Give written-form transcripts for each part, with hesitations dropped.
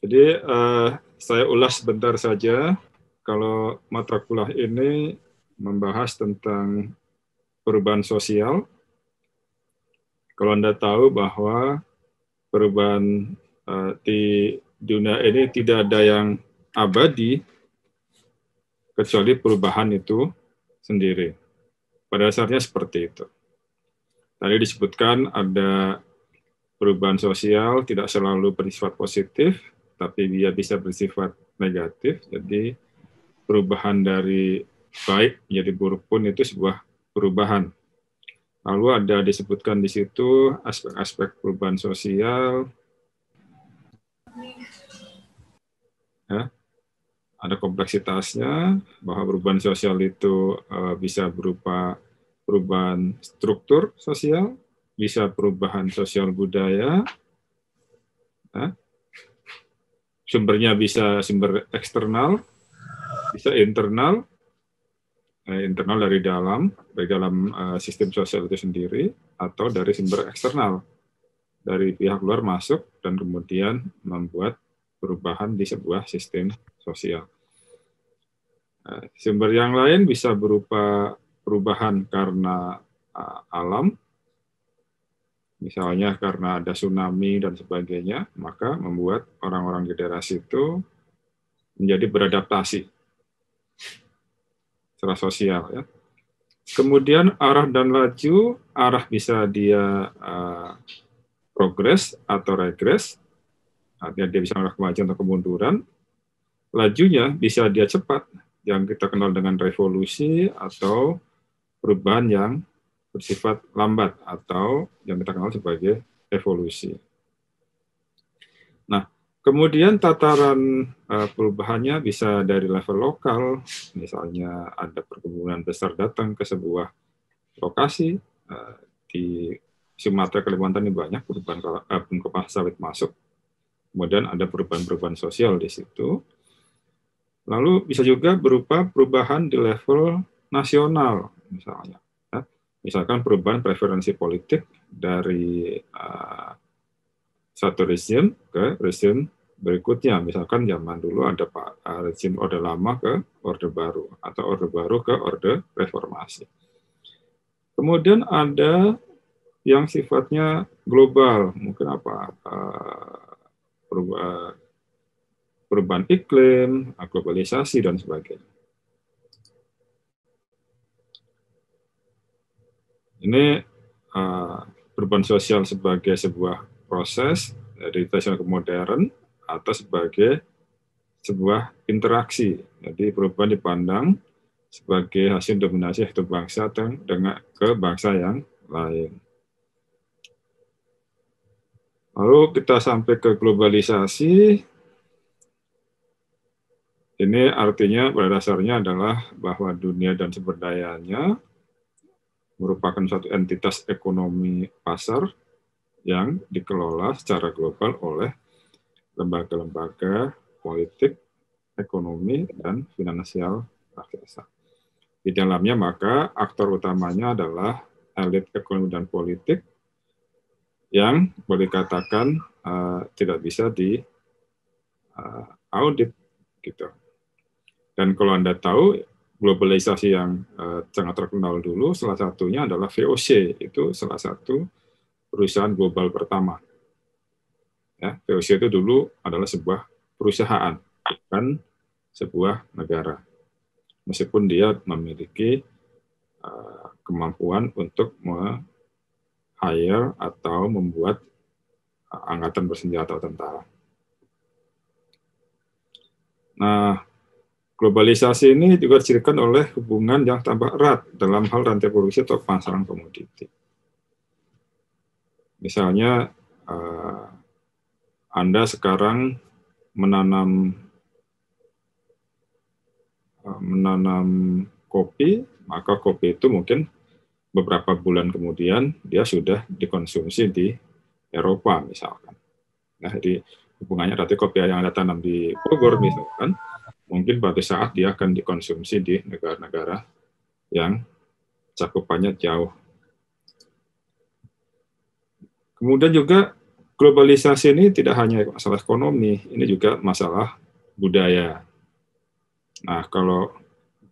Jadi saya ulas sebentar saja. Kalau mata kuliah ini membahas tentang perubahan sosial. Kalau Anda tahu bahwa perubahan di dunia ini tidak ada yang abadi kecuali perubahan itu sendiri. Pada dasarnya seperti itu. Tadi disebutkan ada perubahan sosial tidak selalu bersifat positif, tapi dia bisa bersifat negatif. Jadi perubahan dari baik menjadi buruk pun itu sebuah perubahan. Lalu ada disebutkan di situ aspek-aspek perubahan sosial, ya, ada kompleksitasnya, bahwa perubahan sosial itu bisa berupa perubahan struktur sosial, bisa perubahan sosial budaya, ya. Sumbernya bisa sumber eksternal, bisa internal, internal dari dalam sistem sosial itu sendiri, atau dari sumber eksternal, dari pihak luar masuk dan kemudian membuat perubahan di sebuah sistem sosial. Sumber yang lain bisa berupa perubahan karena alam, misalnya karena ada tsunami dan sebagainya, maka membuat orang-orang di daerah situ menjadi beradaptasi secara sosial, ya. Kemudian arah dan laju, arah bisa dia progres atau regres, artinya dia bisa melakukan kemajuan atau kemunduran. Lajunya bisa dia cepat, yang kita kenal dengan revolusi, atau perubahan yang bersifat lambat, atau yang kita kenal sebagai evolusi. Nah, kemudian tataran perubahannya bisa dari level lokal, misalnya ada perkebunan besar datang ke sebuah lokasi, di Sumatera, Kalimantan ini banyak perubahan kelapa sawit masuk, kemudian ada perubahan-perubahan sosial di situ. Lalu bisa juga berupa perubahan di level nasional, misalnya. Ya. Misalkan perubahan preferensi politik dari satu rezim ke rezim berikutnya. Misalkan zaman dulu ada rezim Orde Lama ke Orde Baru, atau Orde Baru ke Orde Reformasi. Kemudian ada yang sifatnya global, mungkin apa, perubahan iklim, globalisasi, dan sebagainya. Ini perubahan sosial sebagai sebuah proses dari tradisional ke modern, atau sebagai sebuah interaksi. Jadi perubahan dipandang sebagai hasil dominasi satu bangsa dengan ke bangsa yang lain. Lalu kita sampai ke globalisasi. Ini artinya pada dasarnya adalah bahwa dunia dan sumber dayanya merupakan suatu entitas ekonomi pasar yang dikelola secara global oleh lembaga-lembaga politik, ekonomi, dan finansial raksasa. Di dalamnya maka aktor utamanya adalah elit ekonomi dan politik yang boleh dikatakan tidak bisa di audit, gitu. Dan kalau Anda tahu, globalisasi yang sangat terkenal dulu, salah satunya adalah VOC, itu salah satu perusahaan global pertama. Ya, VOC itu dulu adalah sebuah perusahaan, bukan sebuah negara. Meskipun dia memiliki kemampuan untuk hire atau membuat angkatan bersenjata atau tentara. Nah, globalisasi ini juga dicirikan oleh hubungan yang tambah erat dalam hal rantai produksi atau pemasaran komoditi. Misalnya, Anda sekarang menanam kopi, maka kopi itu mungkin beberapa bulan kemudian dia sudah dikonsumsi di Eropa misalkan. Nah, jadi hubungannya berarti kopi yang Anda tanam di Bogor misalkan, mungkin pada saat dia akan dikonsumsi di negara-negara yang cakupannya jauh. Kemudian juga globalisasi ini tidak hanya masalah ekonomi, ini juga masalah budaya. Nah, kalau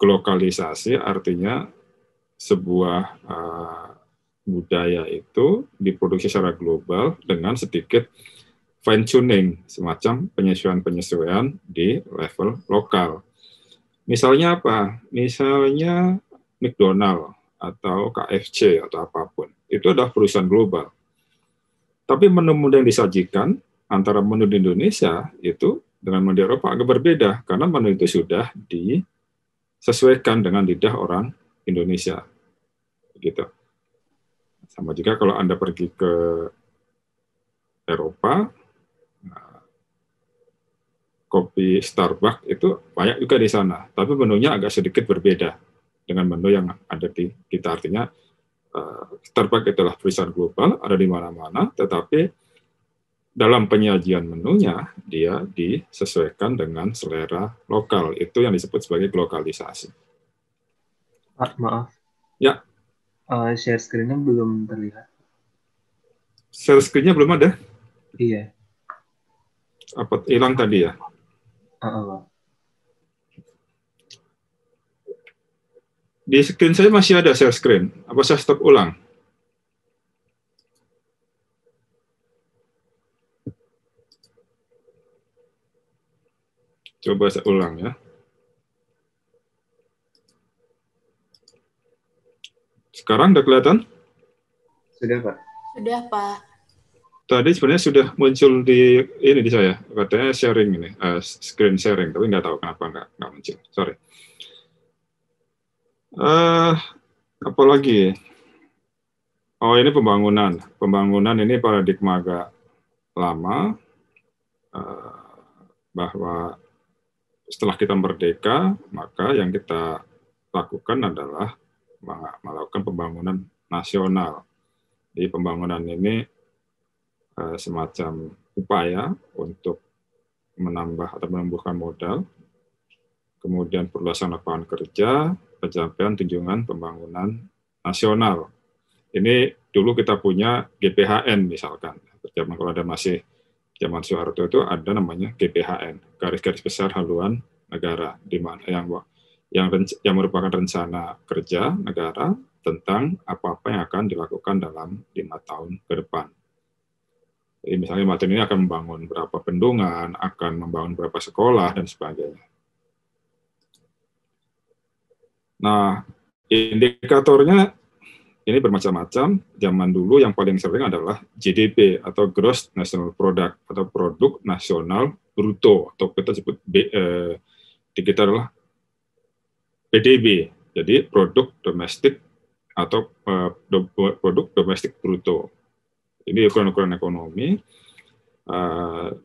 globalisasi artinya sebuah budaya itu diproduksi secara global dengan sedikit fine tuning, semacam penyesuaian-penyesuaian di level lokal. Misalnya apa? Misalnya McDonald atau KFC atau apapun. Itu adalah perusahaan global. Tapi menu-menu yang disajikan antara menu di Indonesia itu dengan menu di Eropa agak berbeda karena menu itu sudah disesuaikan dengan lidah orang Indonesia. Gitu. Sama juga kalau Anda pergi ke Eropa, kopi Starbucks itu banyak juga di sana, tapi menunya agak sedikit berbeda dengan menu yang ada di kita. Artinya Starbucks adalah perusahaan global, ada di mana-mana, tetapi dalam penyajian menunya dia disesuaikan dengan selera lokal. Itu yang disebut sebagai globalisasi. Pak, maaf. Ya. Share screen-nya belum terlihat. Share screen-nya belum ada? Iya. Apa hilang tadi ya? Di screen saya masih ada share screen. Apa saya stop ulang? Coba saya ulang ya. Sekarang udah kelihatan? Sudah, Pak. Sudah, Pak. Tadi sebenarnya sudah muncul di ini di saya, katanya sharing ini, screen sharing, tapi nggak tahu kenapa nggak muncul. Sorry. Apalagi? Oh, ini pembangunan. Pembangunan ini paradigma agak lama, bahwa setelah kita merdeka, maka yang kita lakukan adalah melakukan pembangunan nasional. Jadi pembangunan ini semacam upaya untuk menambah atau menumbuhkan modal, kemudian perluasan lapangan kerja, pencapaian tujuan pembangunan nasional. Ini dulu kita punya GPHN misalkan. Kalau ada masih zaman Soeharto itu ada namanya GPHN, garis-garis besar haluan negara, di mana yang merupakan rencana kerja negara tentang apa-apa yang akan dilakukan dalam 5 tahun ke depan. Jadi misalnya Martin ini akan membangun berapa bendungan, akan membangun berapa sekolah, dan sebagainya. Nah, indikatornya ini bermacam-macam. Zaman dulu yang paling sering adalah GDP atau Gross National Product atau Produk Nasional Bruto, atau kita sebut di kita adalah PDB, jadi Produk Domestik atau Produk Domestik Bruto. Ini ukuran-ukuran ekonomi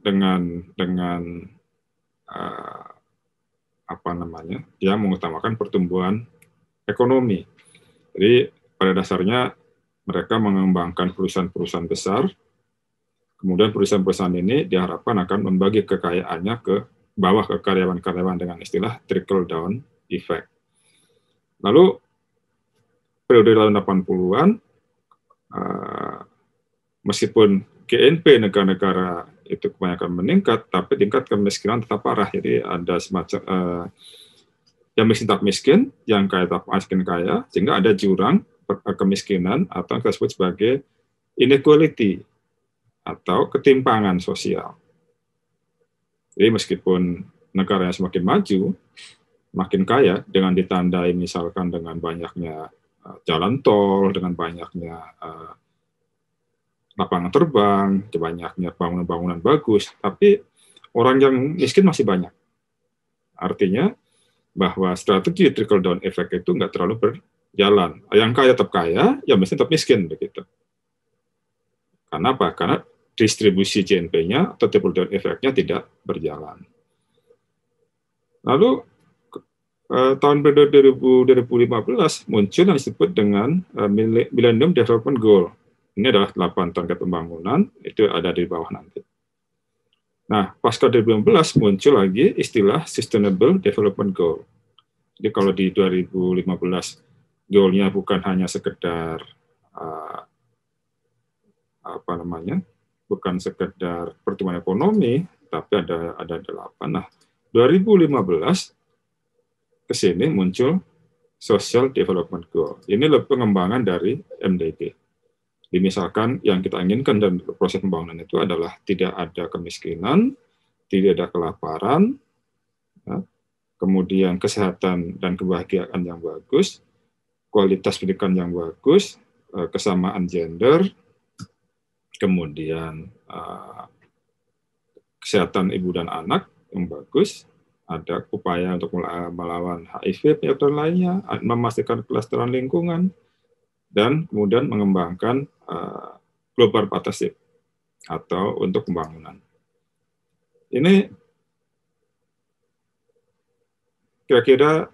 dengan apa namanya? Dia mengutamakan pertumbuhan ekonomi. Jadi pada dasarnya mereka mengembangkan perusahaan-perusahaan besar, kemudian perusahaan-perusahaan ini diharapkan akan membagi kekayaannya ke bawah ke karyawan-karyawan dengan istilah trickle down effect. Lalu periode tahun 80-an, meskipun GNP negara-negara itu kebanyakan meningkat, tapi tingkat kemiskinan tetap parah. Jadi ada semacam yang miskin tak miskin, yang kaya tak miskin kaya, sehingga ada jurang kemiskinan atau yang kita sebut sebagai inequality atau ketimpangan sosial. Jadi meskipun negara yang semakin maju, makin kaya dengan ditandai misalkan dengan banyaknya jalan tol, dengan banyaknya lapangan terbang, banyaknya bangunan-bangunan bagus, tapi orang yang miskin masih banyak. Artinya bahwa strategi trickle down effect itu nggak terlalu berjalan. Yang kaya tetap kaya, yang miskin tetap miskin begitu. Karena apa? Karena distribusi GNP-nya atau trickle down effect-nya tidak berjalan. Lalu tahun 2015 muncul yang disebut dengan Millennium Development Goal. Ini adalah 8 target pembangunan, itu ada di bawah nanti. Nah, pasca 2015 muncul lagi istilah Sustainable Development Goal. Jadi kalau di 2015 goal-nya bukan hanya sekedar bukan sekedar pertumbuhan ekonomi, tapi ada 8. Nah, 2015 ke sini muncul Social Development Goal. Ini lebih pengembangan dari MDG. Misalkan yang kita inginkan dan proses pembangunan itu adalah tidak ada kemiskinan, tidak ada kelaparan, ya, kemudian kesehatan dan kebahagiaan yang bagus, kualitas pendidikan yang bagus, kesamaan gender, kemudian kesehatan ibu dan anak yang bagus, ada upaya untuk melawan HIV dan lainnya, memastikan kelestarian lingkungan, dan kemudian mengembangkan global partnership atau untuk pembangunan. Ini kira-kira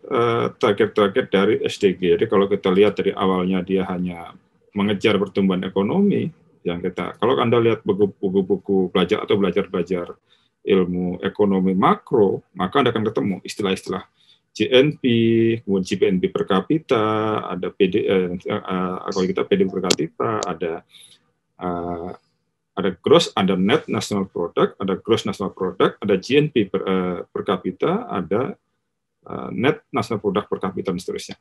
target-target dari SDG. Jadi kalau kita lihat dari awalnya dia hanya mengejar pertumbuhan ekonomi, yang kalau Anda lihat buku-buku belajar atau belajar ilmu ekonomi makro, maka Anda akan ketemu istilah-istilah GNP, kemudian GNP per kapita, ada kalau kita PDB per kapita, ada gross, ada net national product, ada gross national product, ada GNP per kapita, ada net national product per kapita dan seterusnya.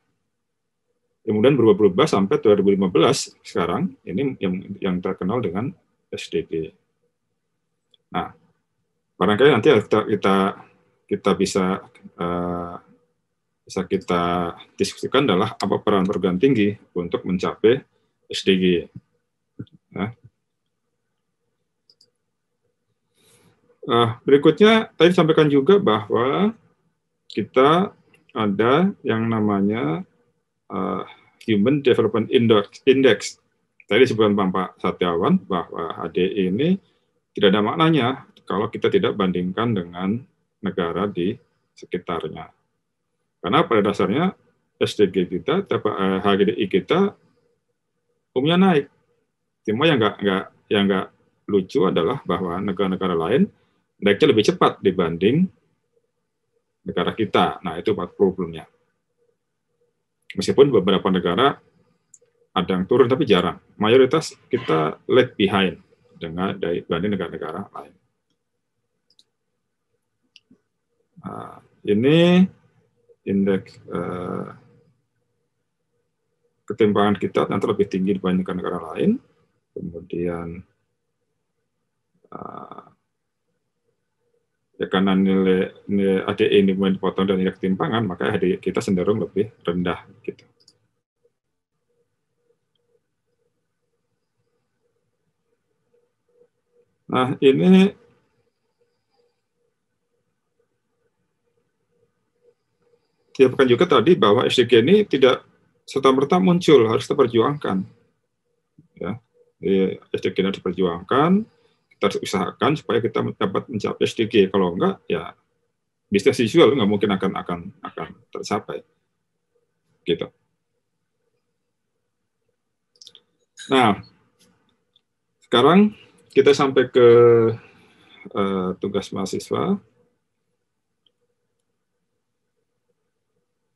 Kemudian berubah-ubah sampai 2015 sekarang ini yang terkenal dengan SDG. Nah, barangkali nanti kita bisa kita diskusikan adalah apa peran perguruan tinggi untuk mencapai SDG. Nah, berikutnya tadi disampaikan juga bahwa kita ada yang namanya Human Development Index. Tadi disebutkan Pak Satyawan bahwa HDI ini tidak ada maknanya kalau kita tidak bandingkan dengan negara di sekitarnya. Karena pada dasarnya SDG kita, HDI kita umumnya naik. Cuma yang nggak lucu adalah bahwa negara-negara lain naiknya lebih cepat dibanding negara kita. Nah, itu problemnya. Meskipun beberapa negara ada yang turun tapi jarang. Mayoritas kita lag behind dibanding negara-negara lain. Nah, ini indeks ketimpangan kita nanti lebih tinggi dibandingkan negara lain. Kemudian ya karena nilai ADE ini dipotong dari indeks ketimpangan, maka ADE kita cenderung lebih rendah gitu. Nah, ini disampaikan juga tadi bahwa SDG ini tidak serta-merta muncul, harus diperjuangkan. Ya, SDG ini harus diperjuangkan, kita harus usahakan supaya kita dapat mencapai SDG. Kalau enggak, ya bisnis visual nggak mungkin akan tercapai. Gitu. Nah, sekarang kita sampai ke tugas mahasiswa.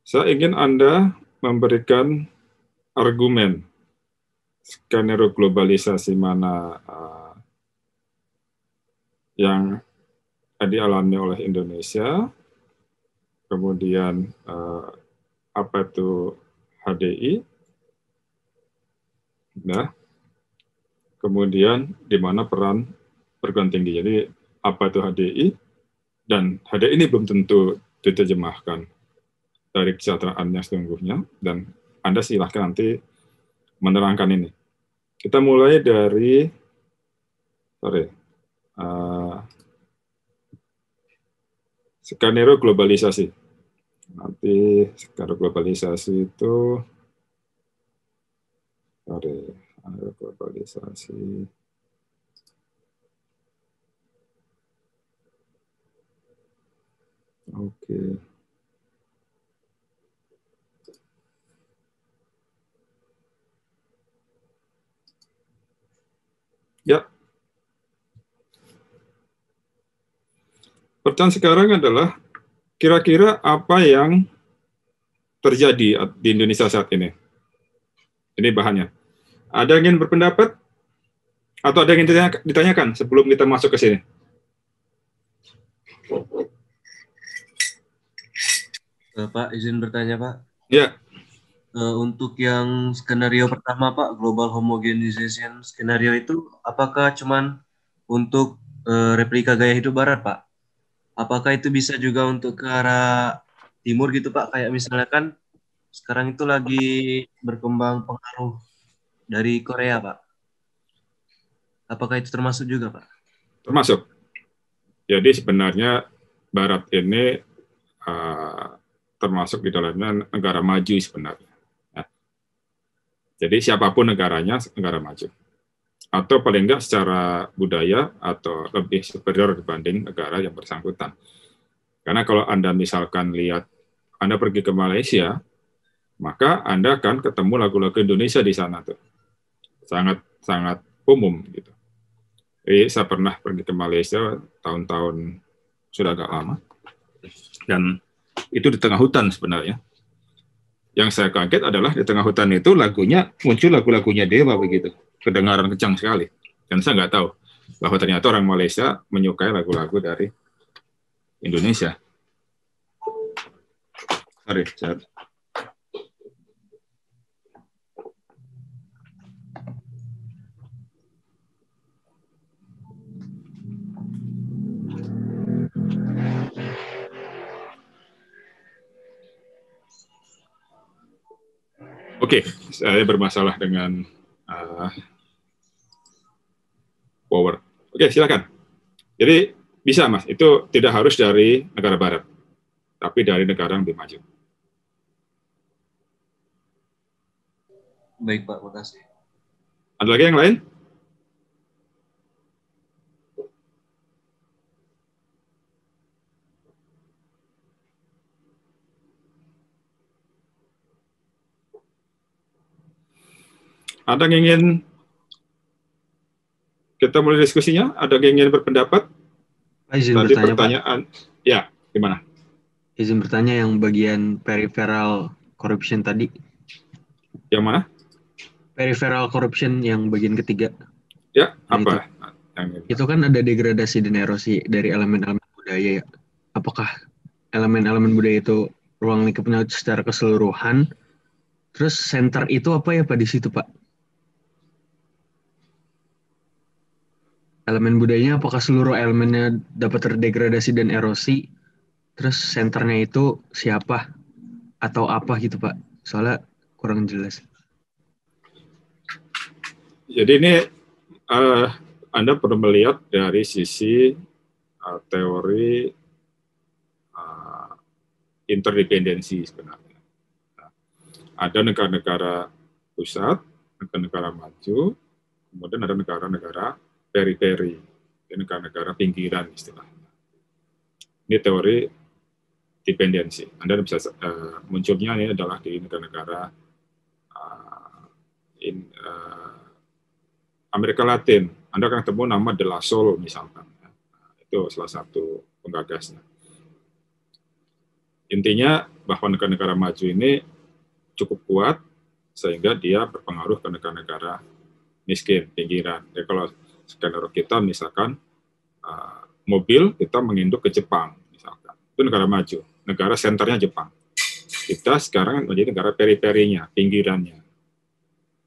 Saya ingin Anda memberikan argumen skenario globalisasi mana yang dialami oleh Indonesia, kemudian apa itu HDI, nah, kemudian di mana peran perguruan tinggi. Jadi apa itu HDI, dan HDI ini belum tentu diterjemahkan dari kesejahteraannya sesungguhnya, dan Anda silahkan nanti menerangkan ini. Kita mulai dari skenario globalisasi. Nanti skenario globalisasi itu globalisasi. Oke. Ya. Pertanyaan sekarang adalah kira-kira apa yang terjadi di Indonesia saat ini? Ini bahannya. Ada yang ingin berpendapat? Atau ada yang ditanyakan sebelum kita masuk ke sini? Pak, izin bertanya, Pak. Ya. Untuk yang skenario pertama, Pak, global homogenization skenario itu, apakah cuman untuk replika gaya hidup Barat, Pak? Apakah itu bisa juga untuk ke arah timur gitu, Pak? Kayak misalnya kan sekarang itu lagi berkembang pengaruh dari Korea, Pak. Apakah itu termasuk juga, Pak? Termasuk. Jadi sebenarnya Barat ini termasuk di dalamnya negara maju sebenarnya. Ya. Jadi siapapun negaranya, negara maju. Atau paling enggak secara budaya atau lebih superior dibanding negara yang bersangkutan. Karena kalau Anda misalkan lihat, Anda pergi ke Malaysia, maka Anda akan ketemu lagu-lagu Indonesia di sana tuh. Sangat umum gitu. Jadi saya pernah pergi ke Malaysia tahun-tahun sudah agak lama, dan itu di tengah hutan sebenarnya. Yang saya kaget adalah di tengah hutan itu lagunya muncul lagu-lagunya Dewa begitu, kedengaran kencang sekali. Dan saya nggak tahu bahwa ternyata orang Malaysia menyukai lagu-lagu dari Indonesia. Sorry, saya... Oke, saya bermasalah dengan power. Oke, silakan. Jadi bisa, Mas. Itu tidak harus dari negara Barat, tapi dari negara yang lebih maju. Baik, Pak. Makasih. Ada lagi yang lain? Ada yang ingin kita mulai diskusinya? Ada yang ingin berpendapat? Izin Tadi bertanya, pertanyaan, Pak. Ya, gimana? Izin bertanya yang bagian peripheral corruption tadi. Yang mana? Peripheral corruption yang bagian ketiga. Ya, Nah, apa? Itu kan ada degradasi dan erosi dari elemen-elemen budaya ya. Apakah elemen-elemen budaya itu ruang lingkupnya secara keseluruhan? Terus center itu apa ya Pak di situ Pak? Elemen budayanya apakah seluruh elemennya dapat terdegradasi dan erosi? Terus senternya itu siapa atau apa gitu Pak? Soalnya kurang jelas. Jadi ini Anda perlu melihat dari sisi teori interdependensi sebenarnya. Nah, ada negara-negara pusat, negara-negara maju, kemudian ada negara-negara periferi, negara-negara pinggiran istilahnya. Ini teori dependensi. Anda bisa munculnya ini adalah di negara-negara Amerika Latin. Anda akan ketemu nama De La Salle misalkan. Itu salah satu penggagasnya. Intinya bahwa negara-negara maju ini cukup kuat sehingga dia berpengaruh ke negara-negara miskin, pinggiran. Jadi kalau skenario kita misalkan mobil kita menginduk ke Jepang misalkan. Itu negara maju, negara senternya Jepang. Kita sekarang menjadi negara periferinya, pinggirannya.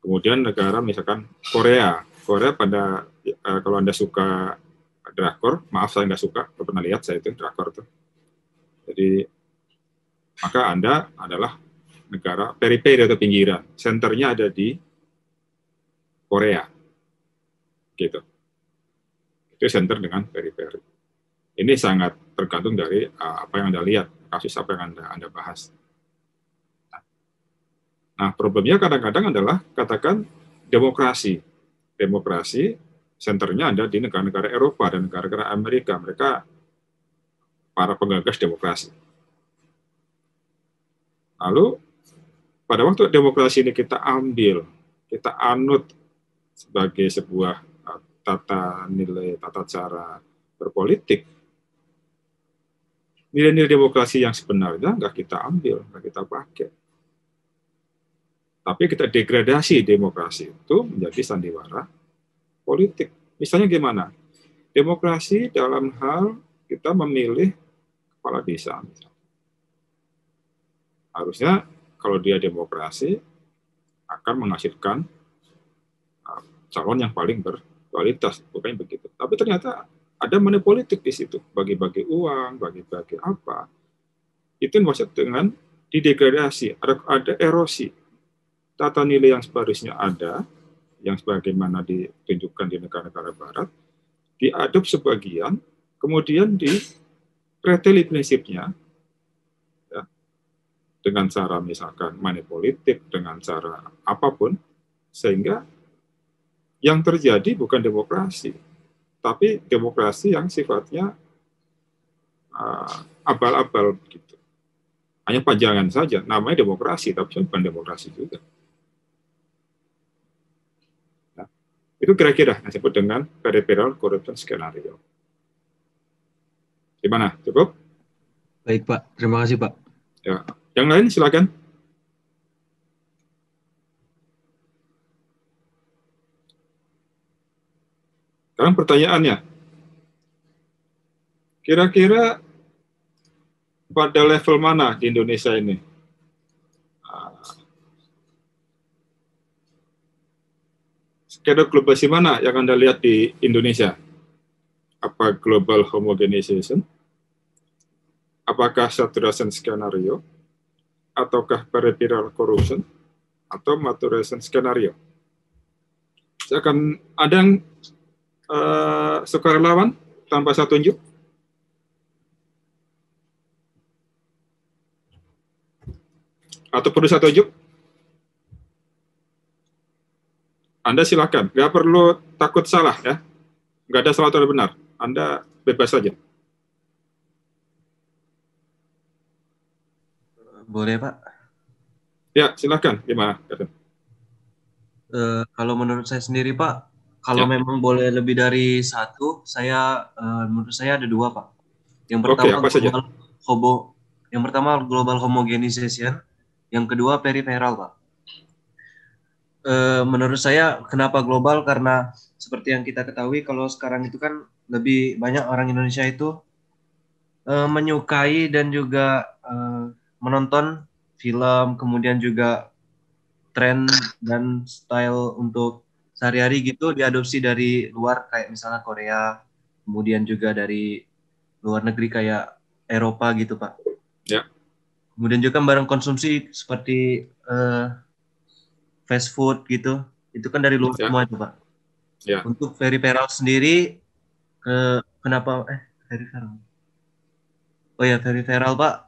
Kemudian negara misalkan Korea pada kalau Anda suka drakor, maaf saya nggak suka, pernah lihat saya itu drakor tuh. Jadi maka Anda adalah negara periferi atau pinggiran, senternya ada di Korea, gitu. Itu center dengan periferi. Ini sangat tergantung dari apa yang Anda lihat, kasus apa yang Anda bahas. Nah, problemnya kadang-kadang adalah katakan demokrasi. Demokrasi senternya ada di negara-negara Eropa dan negara-negara Amerika. Mereka para penggagas demokrasi. Lalu pada waktu demokrasi ini kita ambil, kita anut sebagai sebuah tata nilai, tata cara berpolitik, nilai-nilai demokrasi yang sebenarnya nggak kita ambil, nggak kita pakai. Tapi kita degradasi demokrasi itu menjadi sandiwara politik. Misalnya gimana? Demokrasi dalam hal kita memilih kepala desa. Harusnya kalau dia demokrasi akan menghasilkan calon yang paling berkualitas, bukan begitu. Tapi ternyata ada money politik di situ, bagi-bagi uang, bagi-bagi apa. Itu maksud dengan didegradasi, ada erosi. Tata nilai yang seharusnya ada, yang sebagaimana ditunjukkan di negara-negara barat, diadop sebagian, kemudian dipreteli prinsipnya, ya, dengan cara misalkan money politik, dengan cara apapun, sehingga yang terjadi bukan demokrasi, tapi demokrasi yang sifatnya abal-abal gitu. Hanya pajangan saja, namanya demokrasi, tapi bukan demokrasi juga. Nah, itu kira-kira yang disebut dengan peripheral corruption scenario. Gimana? Cukup? Baik Pak, terima kasih Pak. Ya. Yang lain silakan. Sekarang pertanyaannya, kira-kira pada level mana di Indonesia ini? Skenario globalisasi mana yang Anda lihat di Indonesia? Apa global homogenization? Apakah saturation skenario? Ataukah peripheral corruption? Atau maturation skenario? Saya akan ada yang sukarelawan tanpa saya tunjuk. Atau perlu saya tunjuk? Anda silakan, nggak perlu takut salah ya, nggak ada salah atau benar, Anda bebas saja. Boleh Pak? Ya silakan, gimana? Kalau menurut saya sendiri Pak, kalau memang boleh lebih dari satu, menurut saya ada dua Pak. Yang pertama global homogenization, yang kedua peripheral Pak. Menurut saya kenapa global, karena seperti yang kita ketahui kalau sekarang itu kan lebih banyak orang Indonesia itu menyukai dan juga menonton film, kemudian juga tren dan style untuk sehari-hari gitu diadopsi dari luar, kayak misalnya Korea, kemudian juga dari luar negeri kayak Eropa gitu Pak. Ya. Kemudian juga barang konsumsi seperti fast food gitu, itu kan dari luar semua itu Pak. Ya. Untuk peripheral sendiri, kenapa peripheral? Oh ya, peripheral Pak,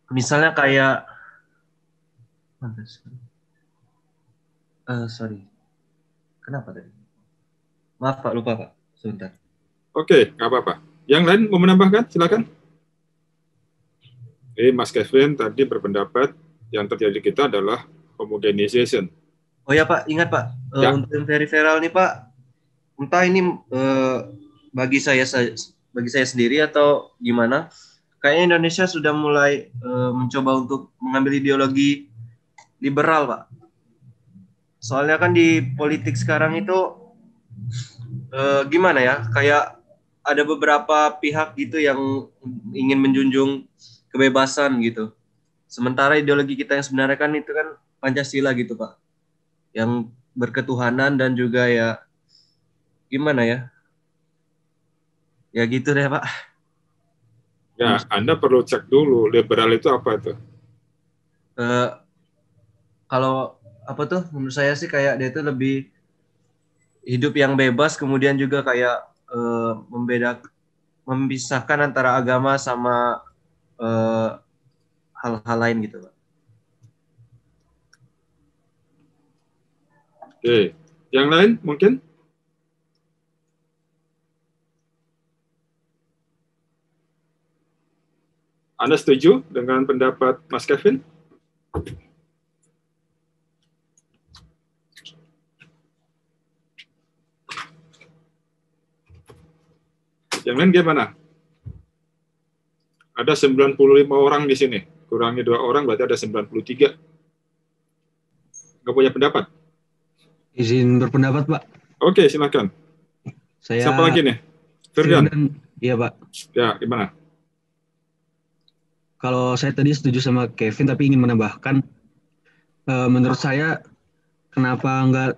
misalnya kayak, sorry, kenapa tadi? Maaf Pak, lupa Pak, sebentar. Oke, nggak apa-apa. Yang lain mau menambahkan, silakan. Mas Kevin tadi berpendapat yang terjadi di kita adalah homogenization. Oh ya Pak, ingat Pak, untuk yang peripheral nih Pak, entah ini bagi saya sendiri atau gimana, kayaknya Indonesia sudah mulai mencoba untuk mengambil ideologi liberal Pak. Soalnya kan di politik sekarang itu gimana ya, kayak ada beberapa pihak gitu yang ingin menjunjung kebebasan gitu. Sementara ideologi kita yang sebenarnya kan itu kan Pancasila gitu Pak, yang berketuhanan dan juga ya gimana ya, ya gitu deh Pak. Ya, Anda perlu cek dulu liberal itu apa itu. Kalau apa tuh, menurut saya sih kayak dia itu lebih hidup yang bebas, kemudian juga kayak memisahkan antara agama sama hal-hal lain gitu Pak. Oke, yang lain mungkin? Anda setuju dengan pendapat Mas Kevin? Yang lain gimana? Ada 95 orang di sini. Kurangi 2 orang berarti ada 93. Nggak punya pendapat? Izin berpendapat Pak. Oke, silakan. Siapa lagi nih? Firdan. Iya, Pak. Ya, gimana? Kalau saya tadi setuju sama Kevin, tapi ingin menambahkan, menurut saya kenapa nggak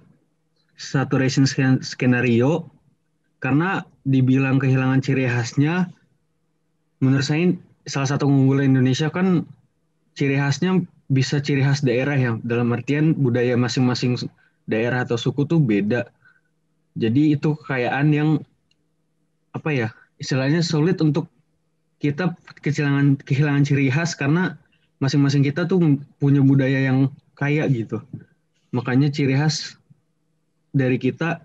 saturation skenario? Karena dibilang kehilangan ciri khasnya, menurut saya salah satu keunggulan Indonesia kan ciri khasnya bisa ciri khas daerah ya. Dalam artian budaya masing-masing daerah atau suku tuh beda. Jadi itu kekayaan yang apa ya? Istilahnya sulit untuk kita kehilangan ciri khas karena masing-masing kita tuh punya budaya yang kaya gitu. Makanya ciri khas dari kita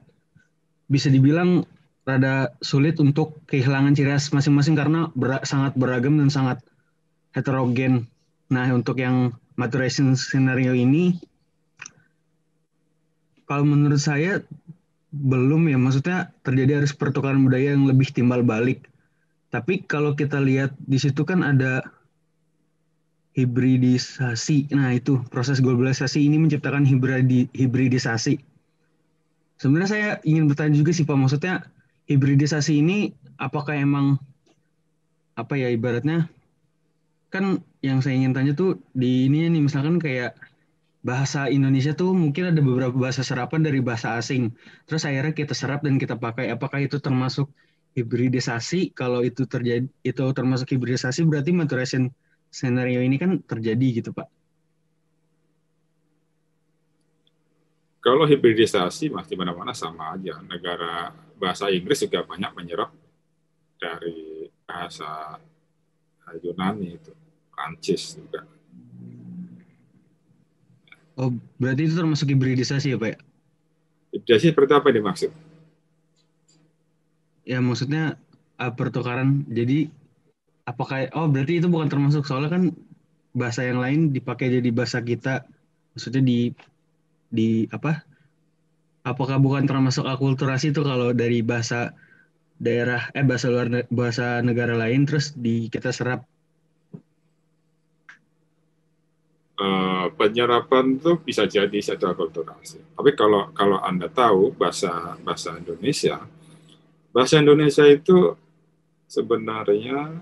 bisa dibilang rada sulit untuk kehilangan ciri khas masing-masing karena sangat beragam dan sangat heterogen. Nah, untuk yang maturation scenario ini, kalau menurut saya belum ya, maksudnya terjadi harus pertukaran budaya yang lebih timbal balik. Tapi kalau kita lihat di situ kan ada hibridisasi. Nah, itu proses globalisasi ini menciptakan hibridisasi. Sebenarnya saya ingin bertanya juga sih Pak, maksudnya hibridisasi ini apakah emang apa ya ibaratnya kan yang saya ingin tanya tuh di ini nih misalkan kayak bahasa Indonesia tuh mungkin ada beberapa bahasa serapan dari bahasa asing. Terus akhirnya kita serap dan kita pakai. Apakah itu termasuk hibridisasi? Kalau itu terjadi itu termasuk hibridisasi berarti maturation scenario ini kan terjadi gitu Pak. Kalau hibridisasi masih mana-mana sama aja. Negara bahasa Inggris juga banyak menyerap dari bahasa Yunani itu, Prancis juga. Oh, berarti itu termasuk hibridisasi ya Pak? Hibridisasi seperti apa yang dimaksud? Ya maksudnya pertukaran. Jadi apakah berarti itu bukan termasuk soalnya kan bahasa yang lain dipakai jadi bahasa kita. Maksudnya di apa? Apakah bukan termasuk akulturasi itu kalau dari bahasa daerah bahasa negara lain terus kita serap. Penyerapan itu bisa jadi satu akulturasi. Tapi kalau Anda tahu bahasa Indonesia itu sebenarnya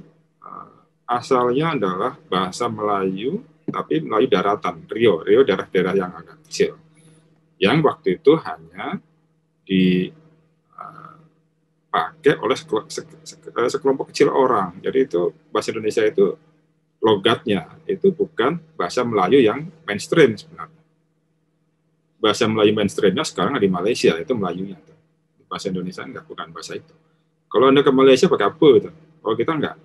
asalnya adalah bahasa Melayu, tapi Melayu daratan, Rio daerah-daerah yang agak kecil. Yang waktu itu hanya dipakai oleh sekelompok kecil orang. Jadi itu bahasa Indonesia itu logatnya itu bukan bahasa Melayu yang mainstream sebenarnya. Bahasa Melayu mainstreamnya sekarang di Malaysia, itu Melayunya. Bahasa Indonesia enggak, bukan bahasa itu. Kalau Anda ke Malaysia pakai apa itu? Kalau kita enggak.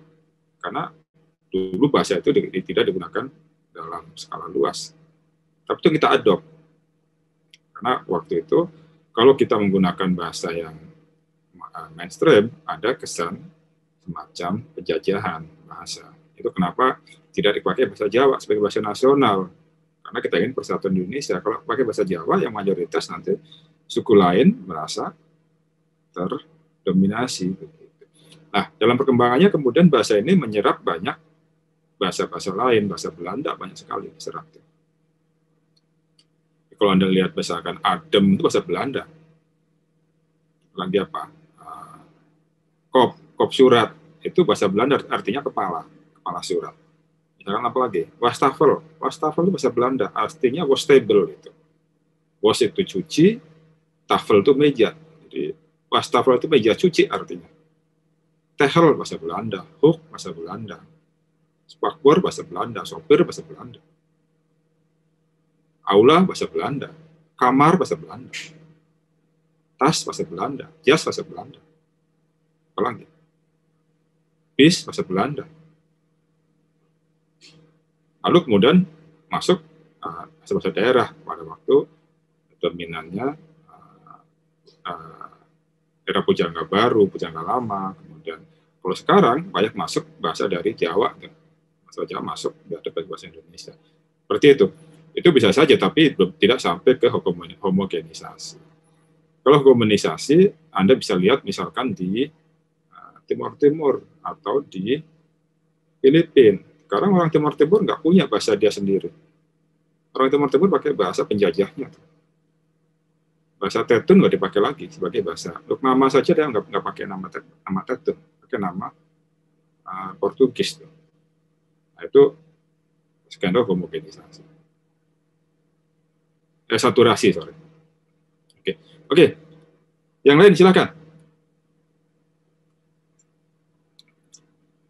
Karena dulu bahasa itu tidak digunakan dalam skala luas. Tapi itu kita adopt. Karena waktu itu, kalau kita menggunakan bahasa yang mainstream, ada kesan semacam penjajahan bahasa. Itu kenapa tidak dipakai bahasa Jawa sebagai bahasa nasional. Karena kita ingin persatuan Indonesia. Kalau pakai bahasa Jawa yang mayoritas nanti suku lain merasa terdominasi. Nah, dalam perkembangannya kemudian bahasa ini menyerap banyak bahasa-bahasa lain, bahasa Belanda banyak sekali diserap. Kalau Anda lihat misalkan adem itu bahasa Belanda. Lagi apa? Kop surat itu bahasa Belanda artinya kepala surat. Misalkan apa lagi? Wastafel itu bahasa Belanda, artinya wastafel itu. Was itu cuci, tafel itu meja. Jadi wastafel itu meja cuci artinya. Tehel bahasa Belanda, hoek bahasa Belanda, spakbor bahasa Belanda, sopir bahasa Belanda, aula bahasa Belanda, kamar bahasa Belanda, tas bahasa Belanda, jas bahasa Belanda, apalagi bis bahasa Belanda. Lalu kemudian masuk bahasa daerah pada waktu dominannya era Pujangga Baru, Pujangga Lama, kemudian kalau sekarang banyak masuk bahasa dari Jawa, bahasa Jawa masuk ada bahasa Indonesia. Seperti itu. Itu bisa saja, tapi tidak sampai ke homogenisasi. Kalau homogenisasi, Anda bisa lihat misalkan di Timur Timur atau di Filipina. Sekarang orang Timur Timur nggak punya bahasa dia sendiri. Orang Timur Timur pakai bahasa penjajahnya. Bahasa Tetun nggak dipakai lagi sebagai bahasa. Untuk nama saja dia nggak pakai nama Tetun, pakai nama Portugis. Nah, itu skandal homogenisasi. Saturasi, sorry. Oke. Yang lain silakan.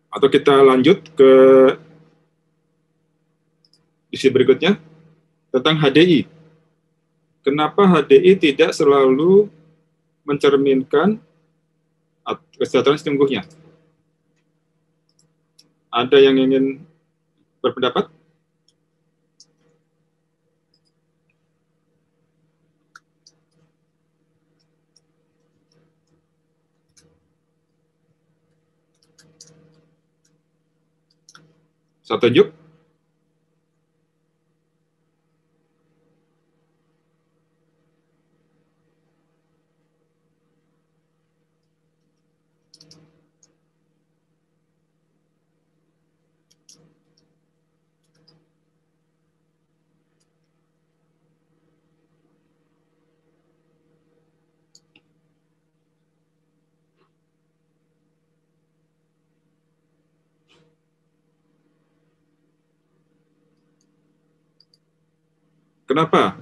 Atau kita lanjut ke isi berikutnya tentang HDI. Kenapa HDI tidak selalu mencerminkan kesejahteraan sesungguhnya? Ada yang ingin berpendapat? Saya tunjuk. Kenapa?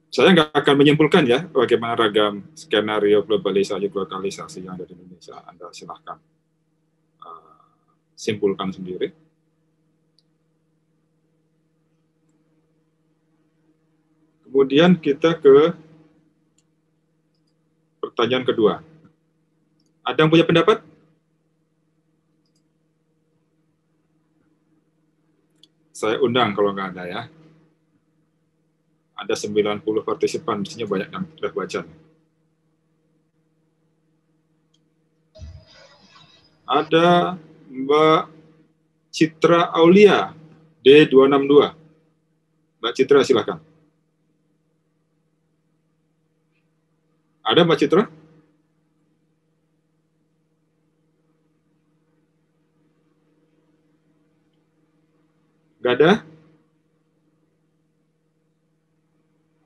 Saya nggak akan menyimpulkan ya bagaimana ragam skenario globalisasi yang ada di Indonesia. Anda silahkan simpulkan sendiri. Kemudian kita ke pertanyaan kedua. Ada yang punya pendapat? Saya undang kalau nggak ada ya. Ada 90 partisipan, mestinya banyak yang sudah baca. Ada Mbak Citra Aulia, D262. Mbak Citra, silakan. Ada Mbak Citra? Nggak ada?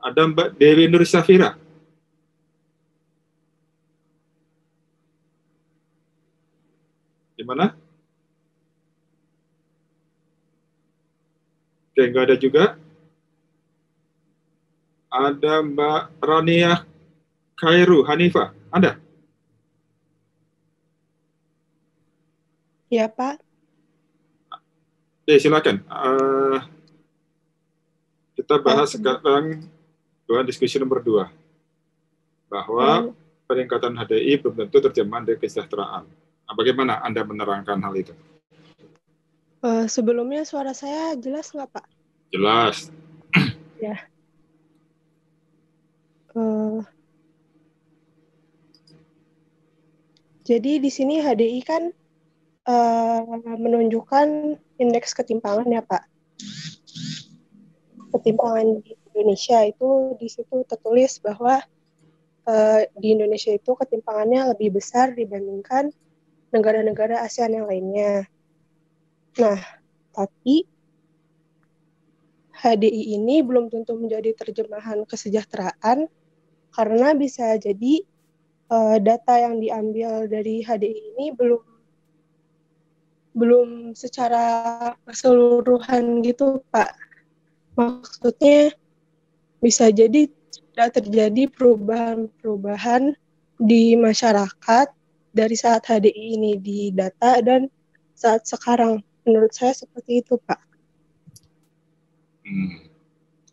Ada Mbak Dewi Nur Safira? Di mana? Oke, nggak ada juga. Ada Mbak Rania Khairu Hanifah. Anda? Ya, Pak. Silakan. Kita bahas sekarang diskusi nomor 2. Bahwa peningkatan HDI belum tentu terjemahan dari kesejahteraan. Nah, bagaimana Anda menerangkan hal itu? Sebelumnya suara saya jelas nggak, Pak? Jelas. Ya. Jadi di sini HDI kan menunjukkan indeks ketimpangan ya, Pak. Ketimpangan di Indonesia itu di situ tertulis bahwa di Indonesia itu ketimpangannya lebih besar dibandingkan negara-negara ASEAN yang lainnya. Nah, tapi HDI ini belum tentu menjadi terjemahan kesejahteraan karena bisa jadi data yang diambil dari HDI ini belum secara keseluruhan gitu, Pak. Maksudnya bisa jadi sudah terjadi perubahan di masyarakat dari saat HDI ini didata dan saat sekarang. Menurut saya seperti itu, Pak.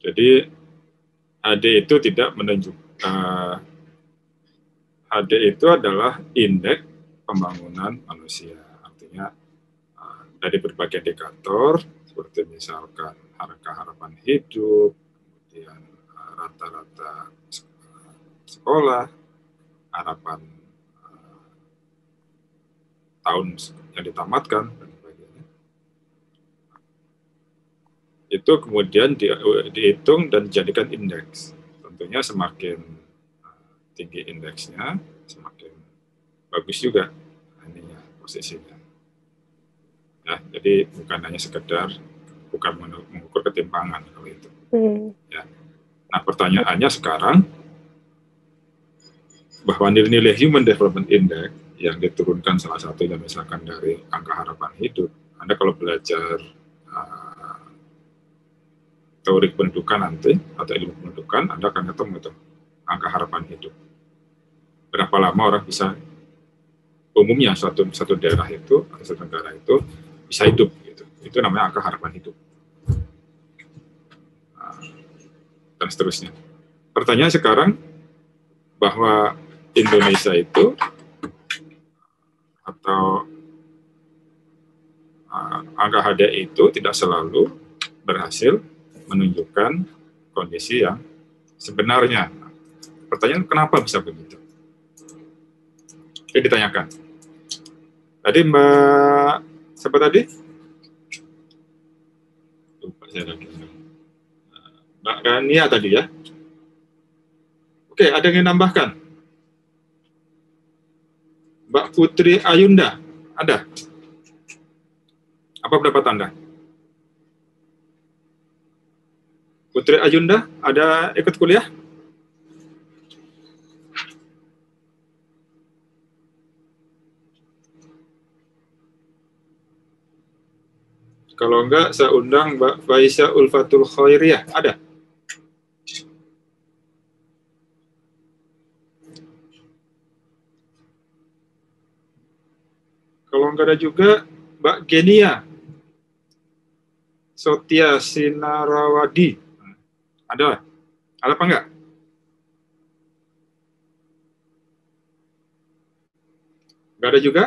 Jadi HD itu tidak menunjukkan, HD itu adalah indeks pembangunan manusia. Artinya dari berbagai indikator seperti misalkan harga harapan hidup, kemudian rata-rata sekolah, harapan tahun yang ditamatkan, dan sebagainya. Itu kemudian dihitung dan dijadikan indeks. Tentunya semakin tinggi indeksnya, semakin bagus juga ininya, posisinya. Ya, jadi bukan hanya sekedar mengukur ketimpangan kalau itu. Ya. Nah, pertanyaannya sekarang, bahwa nilai-nilai Human Development Index yang diturunkan salah satunya misalkan dari angka harapan hidup, Anda kalau belajar teori pendidikan nanti atau ilmu pendidikan, Anda akan ketemu itu angka harapan hidup. Berapa lama orang bisa, umumnya satu daerah itu atau satu negara itu bisa hidup, gitu. Itu namanya angka harapan hidup. Dan seterusnya. Pertanyaan sekarang, bahwa Indonesia itu atau angka HDI itu tidak selalu berhasil menunjukkan kondisi yang sebenarnya. Pertanyaan, kenapa bisa begitu? Oke, ditanyakan. Tadi Mbak, siapa tadi? Lupa saya lagi. Mbak Rania tadi ya. Oke, ada yang nambahkan? Mbak Putri Ayunda, ada? Apa pendapat Anda? Putri Ayunda, ada ikut kuliah? Kalau enggak, saya undang Mbak Faisya Ulfatul Khairiyah, ada? Kalau enggak ada juga, Mbak Genia Sotia Sinarawadi, ada? Ada apa enggak? Enggak ada juga?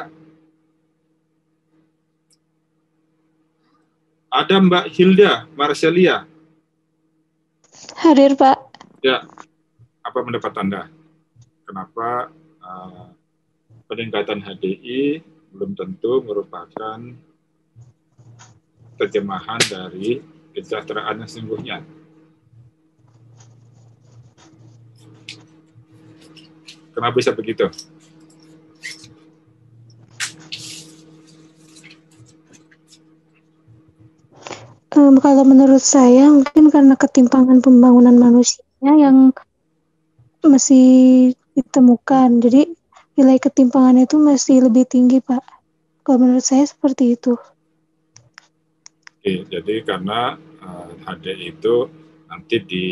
Ada Mbak Hilda Marcelia. Hadir, Pak. Ya, apa pendapat Anda? Kenapa peningkatan HDI belum tentu merupakan terjemahan dari kesejahteraan yang sesungguhnya? Kenapa bisa begitu? Kalau menurut saya mungkin karena ketimpangan pembangunan manusianya yang masih ditemukan. Jadi nilai ketimpangannya itu masih lebih tinggi, Pak. Kalau menurut saya seperti itu. Oke, jadi karena HDI itu nanti di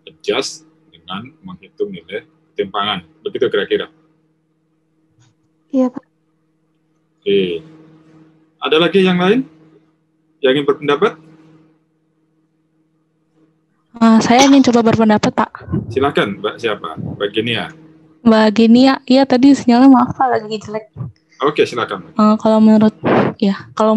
adjust dengan menghitung nilai ketimpangan. Begitu kira-kira? Iya, Pak. Oke. Ada lagi yang lain yang ingin berpendapat? Saya ingin coba berpendapat, Pak. Silakan, Mbak siapa? Mbak Genia. Mbak Genia, iya tadi sinyalnya maaf Pak, lagi jelek. Oke, silakan. Kalau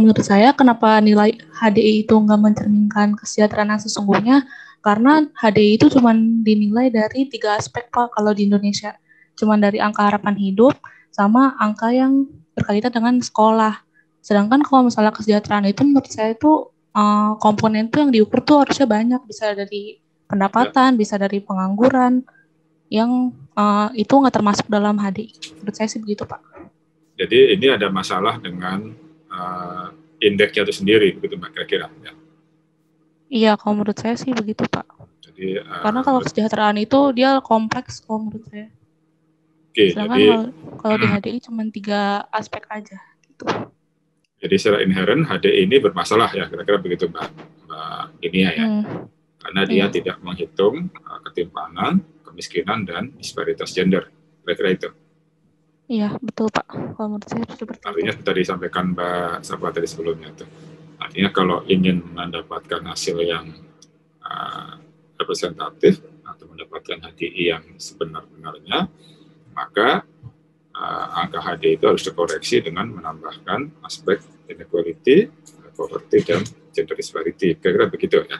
menurut saya, kenapa nilai HDI itu nggak mencerminkan kesejahteraan yang sesungguhnya? Karena HDI itu cuma dinilai dari 3 aspek, Pak, kalau di Indonesia. Cuma dari angka harapan hidup, sama angka yang berkaitan dengan sekolah. Sedangkan kalau misalnya kesejahteraan itu, menurut saya itu komponen itu yang diukur tuh harusnya banyak. Bisa dari pendapatan, bisa dari pengangguran, yang itu nggak termasuk dalam HDI. Menurut saya sih begitu, Pak. Jadi ini ada masalah dengan indeksnya itu sendiri, begitu Mbak kira-kira? Ya. Iya, kalau menurut saya sih begitu, Pak. Jadi, karena kalau kesejahteraan itu dia kompleks kalau menurut saya. Oke, sedangkan jadi kalau di HDI cuma 3 aspek aja. Gitu. Jadi secara inheren HDI ini bermasalah ya, kira-kira begitu Mbak Genia ya. Karena dia tidak menghitung ketimpangan, kemiskinan, dan disparitas gender. Kira-kira itu. Iya, betul Pak. Kalau menurut saya seperti itu. Artinya tadi disampaikan Mbak Sapa tadi sebelumnya itu. Artinya kalau ingin mendapatkan hasil yang representatif atau mendapatkan HDI yang sebenar-benarnya, maka angka HDI itu harus dikoreksi dengan menambahkan aspek inequality, poverty, dan gender disparity. Kira-kira begitu ya?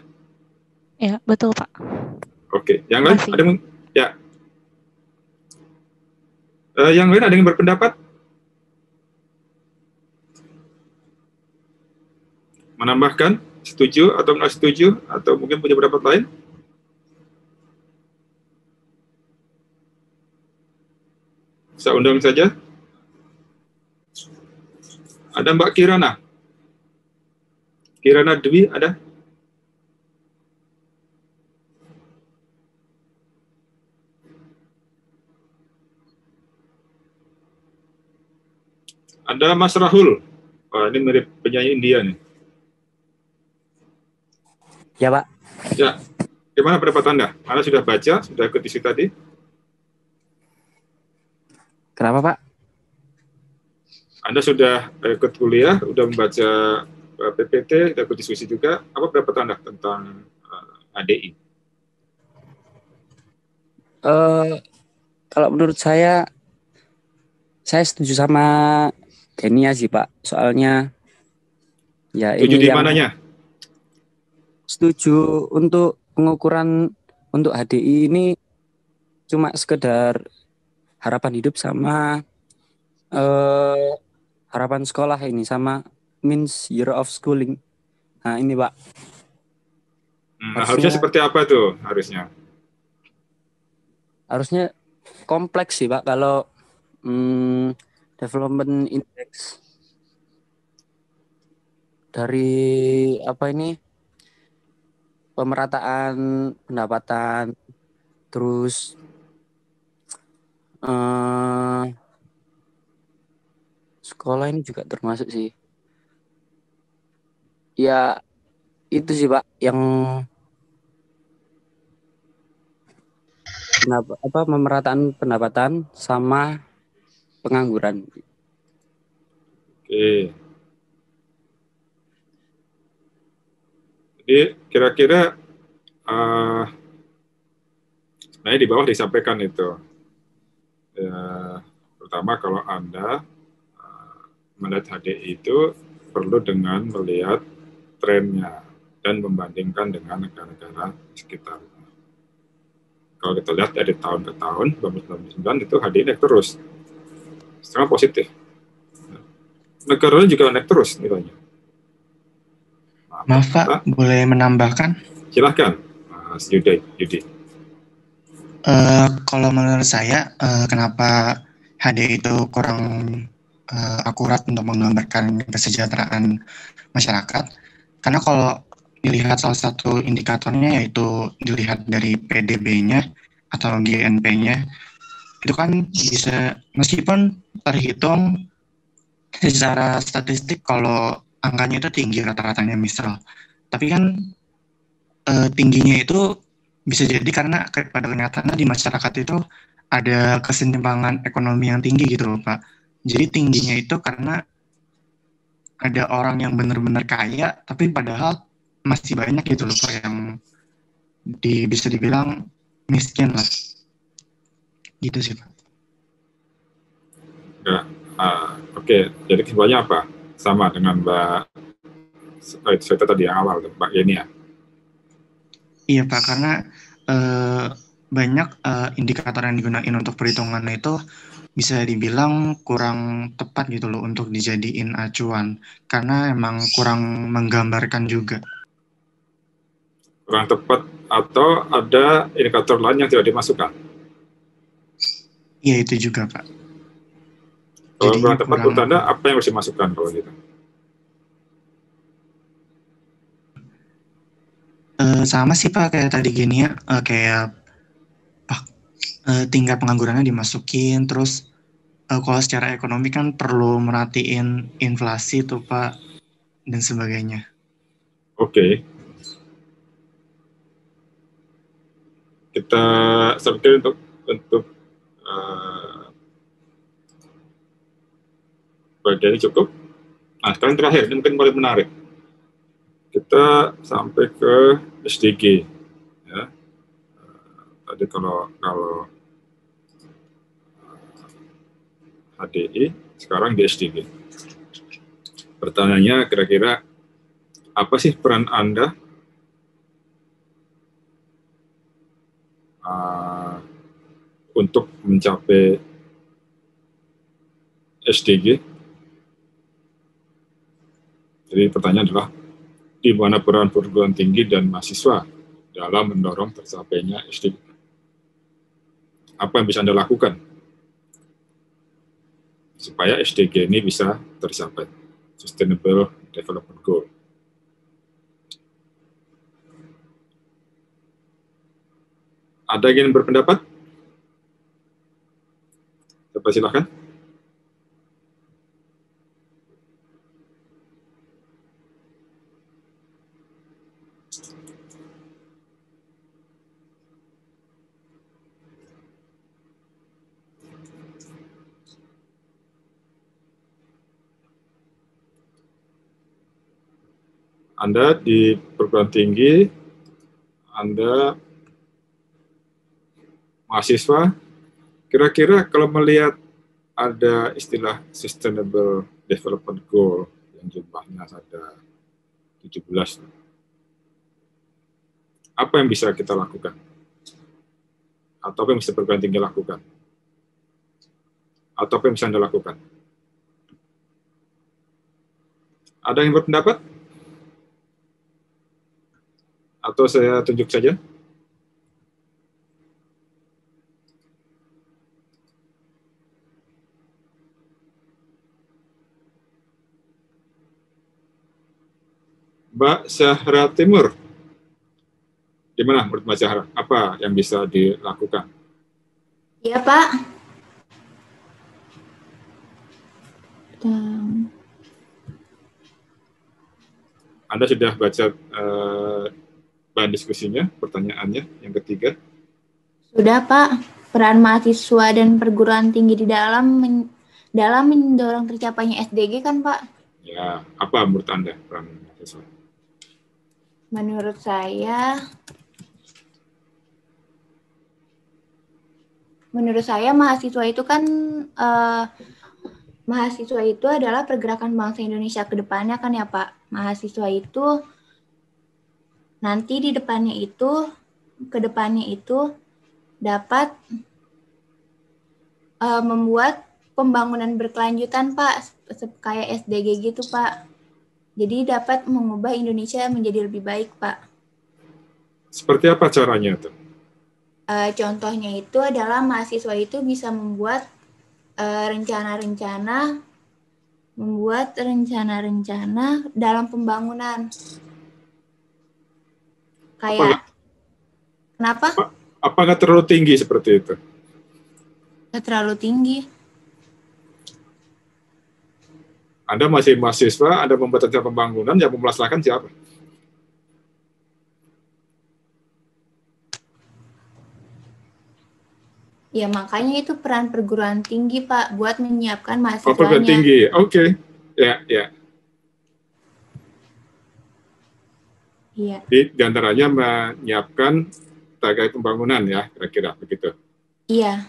Ya, betul Pak. Oke, yang lain ada ya? Yang lain ada yang berpendapat? Menambahkan, setuju atau nggak setuju, atau mungkin punya pendapat lain? Saya undang saja. Ada Mbak Kirana. Kirana Dwi ada? Ada Mas Rahul. Wah, ini mirip penyanyi India nih. Ya, Pak. Ya, gimana pendapat Anda? Anda sudah baca, sudah ikut diskusi tadi? Kenapa, Pak? Anda sudah ikut kuliah, sudah membaca PPT, sudah ikut diskusi juga. Apa pendapat Anda tentang HDI? Kalau menurut saya setuju sama Denia sih, Pak. Soalnya ya Setuju ini di yang mananya? setuju untuk pengukuran untuk HDI ini cuma sekedar harapan hidup sama harapan sekolah ini sama means year of schooling. Nah, ini, Pak. Harusnya seperti apa tuh harusnya? Harusnya kompleks sih, Pak, kalau development index dari apa ini pemerataan pendapatan, terus sekolah ini juga termasuk sih. Ya itu sih, Pak, yang pemerataan pendapatan sama pengangguran. Oke. Jadi kira-kira sebenarnya di bawah disampaikan itu. Ya, pertama kalau Anda melihat HDI itu perlu dengan melihat trennya dan membandingkan dengan negara-negara sekitar. Kalau kita lihat dari tahun ke tahun, 2009 itu HDI naik terus. Sangat positif. Negara lain juga naik terus nilainya. Maaf Pak, boleh menambahkan? Silahkan, Mas Yudi. Kalau menurut saya, kenapa HDI itu kurang akurat untuk menggambarkan kesejahteraan masyarakat? Karena kalau dilihat salah satu indikatornya yaitu dilihat dari PDB-nya atau GNP-nya, itu kan bisa meskipun terhitung secara statistik kalau angkanya itu tinggi rata-ratanya misal, tapi kan tingginya itu bisa jadi karena pada kenyataannya di masyarakat itu ada kesenjangan ekonomi yang tinggi gitu loh Pak. Jadi tingginya itu karena ada orang yang benar-benar kaya, tapi padahal masih banyak gitu loh Pak yang bisa dibilang miskin lah. Gitu sih Pak. Ya, oke. Jadi kesimpulannya apa? Sama dengan Mbak Sweta tadi yang awal, Mbak Yeni ya? Iya Pak, karena banyak indikator yang digunakan untuk perhitungan itu bisa dibilang kurang tepat gitu loh untuk dijadiin acuan, karena emang kurang menggambarkan juga. Kurang tepat atau ada indikator lain yang tidak dimasukkan? Iya itu juga Pak. Kalau kurang tepat menurut Anda apa yang harus dimasukkan kalau gitu? Sama sih Pak kayak tadi gini ya, kayak tingkat penganggurannya dimasukin, terus kalau secara ekonomi kan perlu merhatiin inflasi tuh Pak dan sebagainya. Oke. Kita sampai untuk bagian ini cukup. Nah, sekarang terakhir, ini mungkin paling menarik. Kita sampai ke SDG. Ya. Tadi kalau HDI, sekarang di SDG. Pertanyaannya kira-kira apa sih peran Anda untuk mencapai SDG? Jadi pertanyaan adalah di mana peran perguruan tinggi dan mahasiswa dalam mendorong tercapainya SDG? Apa yang bisa Anda lakukan supaya SDG ini bisa tercapai, Sustainable Development Goal? Ada yang ingin berpendapat? Siapa silakan. Anda di perguruan tinggi, Anda mahasiswa, kira-kira kalau melihat ada istilah Sustainable Development Goal yang jumlahnya ada 17. Apa yang bisa kita lakukan? Atau apa yang bisa perguruan tinggi lakukan? Atau apa yang bisa Anda lakukan? Ada yang berpendapat? Atau saya tunjuk saja? Mbak Syahra Timur, gimana menurut Mbak Syahra? Apa yang bisa dilakukan? Iya, Pak. Anda sudah baca bahan diskusinya, pertanyaannya yang ketiga? Sudah, Pak. Peran mahasiswa dan perguruan tinggi di dalam mendorong tercapainya SDG kan, Pak? Ya, apa menurut Anda peran mahasiswa? Menurut saya mahasiswa itu kan mahasiswa itu adalah pergerakan bangsa Indonesia ke depannya kan ya, Pak. Mahasiswa itu nanti ke depannya itu dapat membuat pembangunan berkelanjutan, Pak, kayak SDG gitu, Pak. Jadi dapat mengubah Indonesia menjadi lebih baik, Pak. Seperti apa caranya tuh? Contohnya itu adalah mahasiswa itu bisa membuat rencana-rencana dalam pembangunan. Kayak kenapa? Apakah terlalu tinggi seperti itu? Nggak terlalu tinggi. Anda masih mahasiswa, Anda membuat rencana pembangunan, yang melaksanakan siapa? Ya, makanya itu peran perguruan tinggi, Pak, buat menyiapkan mahasiswanya. Perguruan tinggi, oke. Ya. Iya. Di antaranya menyiapkan terkait pembangunan ya, kira-kira begitu. Iya.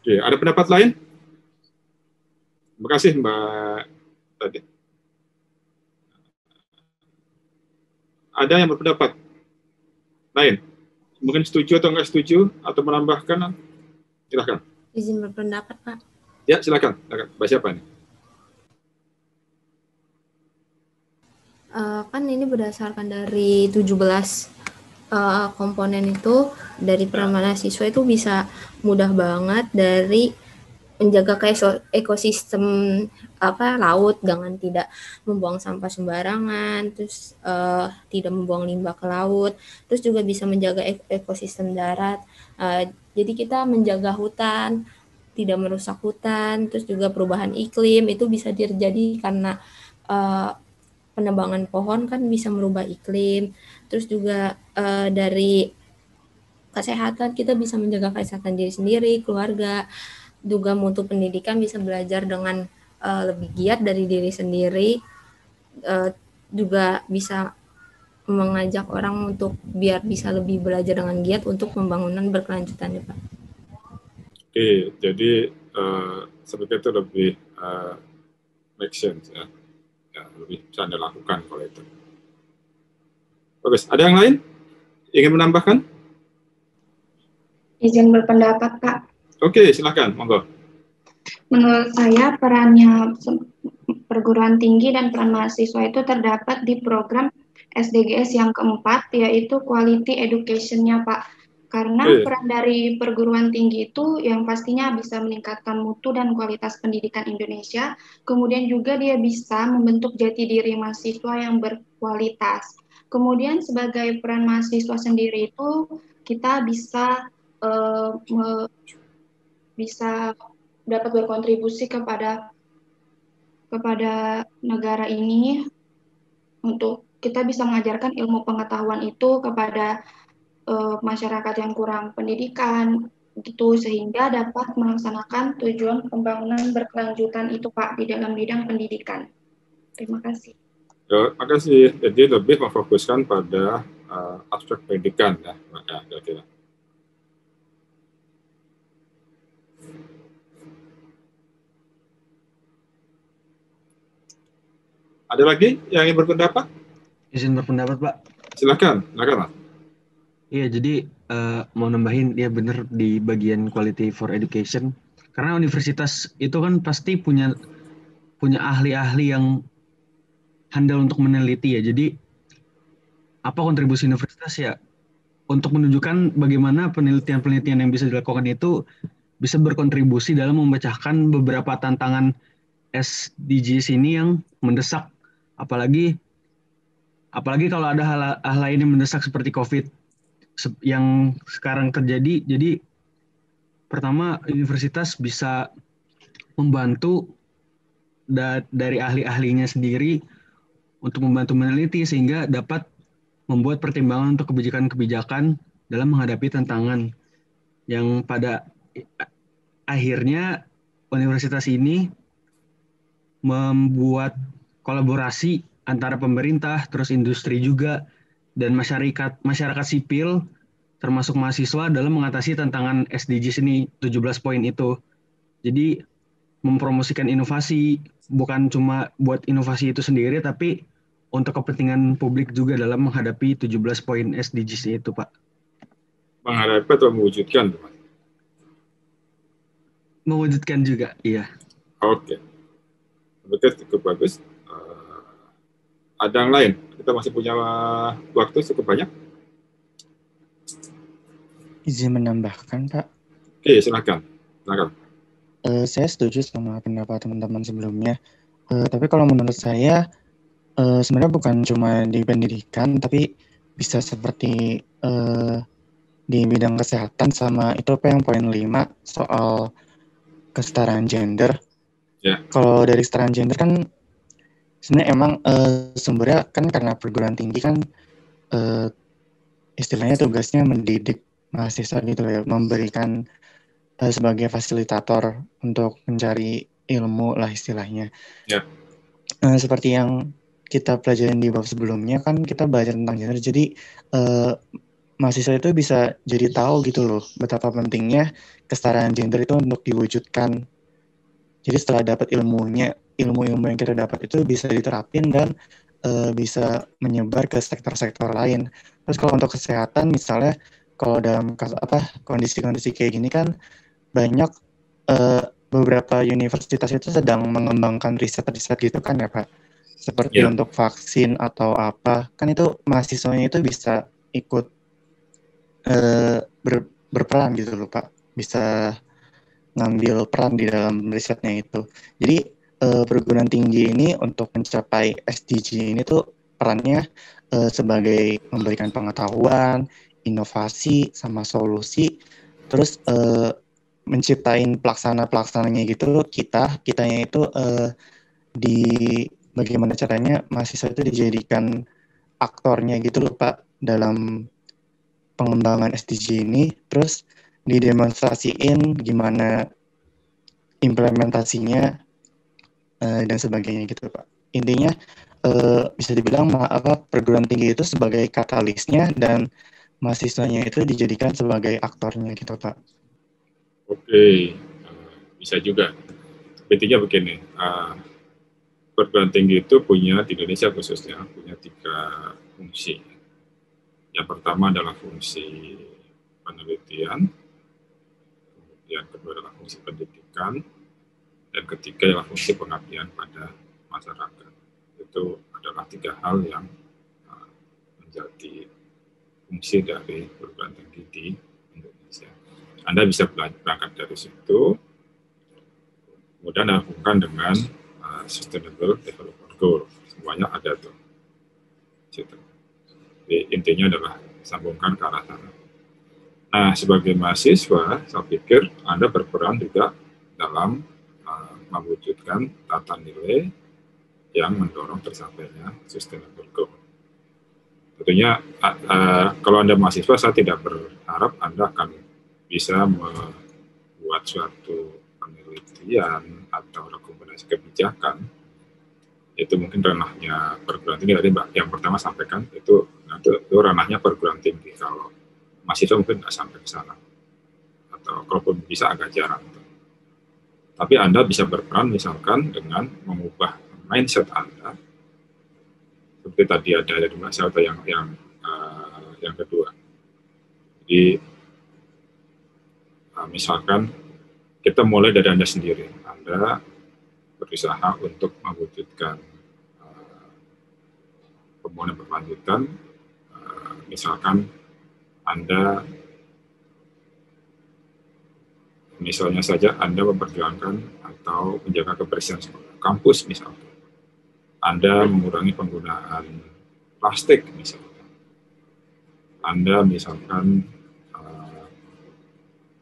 Oke, ada pendapat lain? Terima kasih, Mbak tadi. Ada yang berpendapat lain? Mungkin setuju atau enggak setuju, atau menambahkan? Silakan. Izin berpendapat, Pak. Ya, silakan. Mbak siapa nih? Kan ini berdasarkan dari 17 komponen itu, dari peran mahasiswa itu bisa mudah banget dari menjaga ekosistem laut dengan tidak membuang sampah sembarangan, terus tidak membuang limbah ke laut, terus juga bisa menjaga ekosistem darat. Jadi kita menjaga hutan, tidak merusak hutan, terus juga perubahan iklim itu bisa terjadi karena penebangan pohon kan bisa merubah iklim. Terus juga dari kesehatan kita bisa menjaga kesehatan diri sendiri, keluarga. Juga mutu pendidikan bisa belajar dengan lebih giat dari diri sendiri, juga bisa mengajak orang untuk biar bisa lebih belajar dengan giat untuk pembangunan berkelanjutan ya, Pak. Oke, jadi seperti itu lebih make sense ya, lebih bisa Anda lakukan kalau itu. Bagus, ada yang lain ingin menambahkan? Izin berpendapat, Pak. Oke, silakan, monggo. Menurut saya perannya perguruan tinggi dan peran mahasiswa itu terdapat di program SDGs yang keempat, yaitu quality education-nya, Pak. Karena peran dari perguruan tinggi itu yang pastinya bisa meningkatkan mutu dan kualitas pendidikan Indonesia, kemudian juga dia bisa membentuk jati diri mahasiswa yang berkualitas. Kemudian sebagai peran mahasiswa sendiri itu kita bisa dapat berkontribusi kepada negara ini, untuk kita bisa mengajarkan ilmu pengetahuan itu kepada masyarakat yang kurang pendidikan gitu, sehingga dapat melaksanakan tujuan pembangunan berkelanjutan itu, Pak, di dalam bidang pendidikan. Terima kasih. Makasih. Jadi lebih memfokuskan pada aspek pendidikan ya, kira-kira. Ada lagi yang ingin berpendapat? Izin berpendapat, Pak. Silakan, Mas. Iya, jadi mau nambahin, ya bener di bagian quality for education. Karena universitas itu kan pasti punya ahli-ahli yang handal untuk meneliti ya. Jadi apa kontribusi universitas ya? Untuk menunjukkan bagaimana penelitian-penelitian yang bisa dilakukan itu bisa berkontribusi dalam memecahkan beberapa tantangan SDGs ini yang mendesak. Apalagi kalau ada hal lain yang mendesak seperti COVID yang sekarang terjadi. Jadi pertama, universitas bisa membantu dari ahli-ahlinya sendiri untuk membantu meneliti sehingga dapat membuat pertimbangan untuk kebijakan-kebijakan dalam menghadapi tantangan yang pada akhirnya universitas ini membuat kolaborasi antara pemerintah, terus industri juga, dan masyarakat sipil termasuk mahasiswa dalam mengatasi tantangan SDGs ini, 17 poin itu. Jadi mempromosikan inovasi, bukan cuma buat inovasi itu sendiri, tapi untuk kepentingan publik juga dalam menghadapi 17 poin SDGs itu, Pak. Menghadapi atau mewujudkan, Pak? Mewujudkan juga, iya. Oke. Betul, cukup bagus. Ada yang lain? Kita masih punya waktu cukup banyak. Izin menambahkan, Pak. Oke, silakan. Saya setuju sama pendapat teman-teman sebelumnya. Tapi kalau menurut saya, sebenarnya bukan cuma di pendidikan, tapi bisa seperti di bidang kesehatan sama itu apa yang poin 5 soal kesetaraan gender. Yeah. Kalau dari kesetaraan gender kan sebenarnya emang sumbernya kan karena perguruan tinggi kan istilahnya tugasnya mendidik mahasiswa gitu ya, memberikan sebagai fasilitator untuk mencari ilmu lah istilahnya. Yeah. Seperti yang kita pelajarin di bab sebelumnya kan kita belajar tentang gender, jadi mahasiswa itu bisa jadi tahu gitu loh betapa pentingnya kesetaraan gender itu untuk diwujudkan. Jadi setelah dapat ilmu yang kita dapat itu bisa diterapin dan bisa menyebar ke sektor-sektor lain. Terus kalau untuk kesehatan misalnya, kalau dalam kondisi-kondisi kayak gini kan banyak beberapa universitas itu sedang mengembangkan riset-riset gitu kan ya Pak. Seperti untuk vaksin atau apa, kan itu mahasiswanya itu bisa ikut berperan gitu loh Pak. Bisa ngambil peran di dalam risetnya itu. Jadi perguruan tinggi ini untuk mencapai SDG ini tuh perannya sebagai memberikan pengetahuan, inovasi, sama solusi, terus menciptain pelaksananya gitu, kitanya itu di bagaimana caranya mahasiswa itu dijadikan aktornya gitu loh Pak dalam pengembangan SDG ini, terus didemonstrasiin gimana implementasinya dan sebagainya gitu Pak. Intinya bisa dibilang perguruan tinggi itu sebagai katalisnya dan mahasiswanya itu dijadikan sebagai aktornya gitu Pak. Oke, bisa juga. Intinya begini, perguruan tinggi itu punya, di Indonesia khususnya, punya 3 fungsi. Yang pertama adalah fungsi penelitian, yang kedua adalah fungsi pendidikan, dan ketiga adalah fungsi pengabdian pada masyarakat. Itu adalah 3 hal yang menjadi fungsi dari perguruan tinggi di Indonesia. Anda bisa berangkat dari situ, kemudian hubungkan dengan Sustainable Development Goal. Semuanya ada tuh. Situ. Jadi, intinya adalah sambungkan ke arah sana. Nah, sebagai mahasiswa, saya pikir Anda berperan juga dalam mewujudkan tata nilai yang mendorong tercapainya Sustainable Goal. Tentunya, kalau Anda mahasiswa, saya tidak berharap Anda akan bisa membuat suatu penelitian atau rekomendasi kebijakan itu mungkin ranahnya perguruan tinggi. Tadi Mbak yang pertama sampaikan itu ranahnya perguruan tinggi. Kalau mahasiswa mungkin nggak sampai ke sana, atau kalaupun bisa agak jarang. Tapi Anda bisa berperan misalkan dengan mengubah mindset Anda, seperti tadi ada di masalah yang kedua. Jadi misalkan kita mulai dari Anda sendiri. Anda berusaha untuk mewujudkan pembangunan berkelanjutan, misalkan Anda, misalnya saja Anda memperjuangkan atau menjaga kebersihan kampus misalkan. Anda mengurangi penggunaan plastik misalkan. Anda misalkan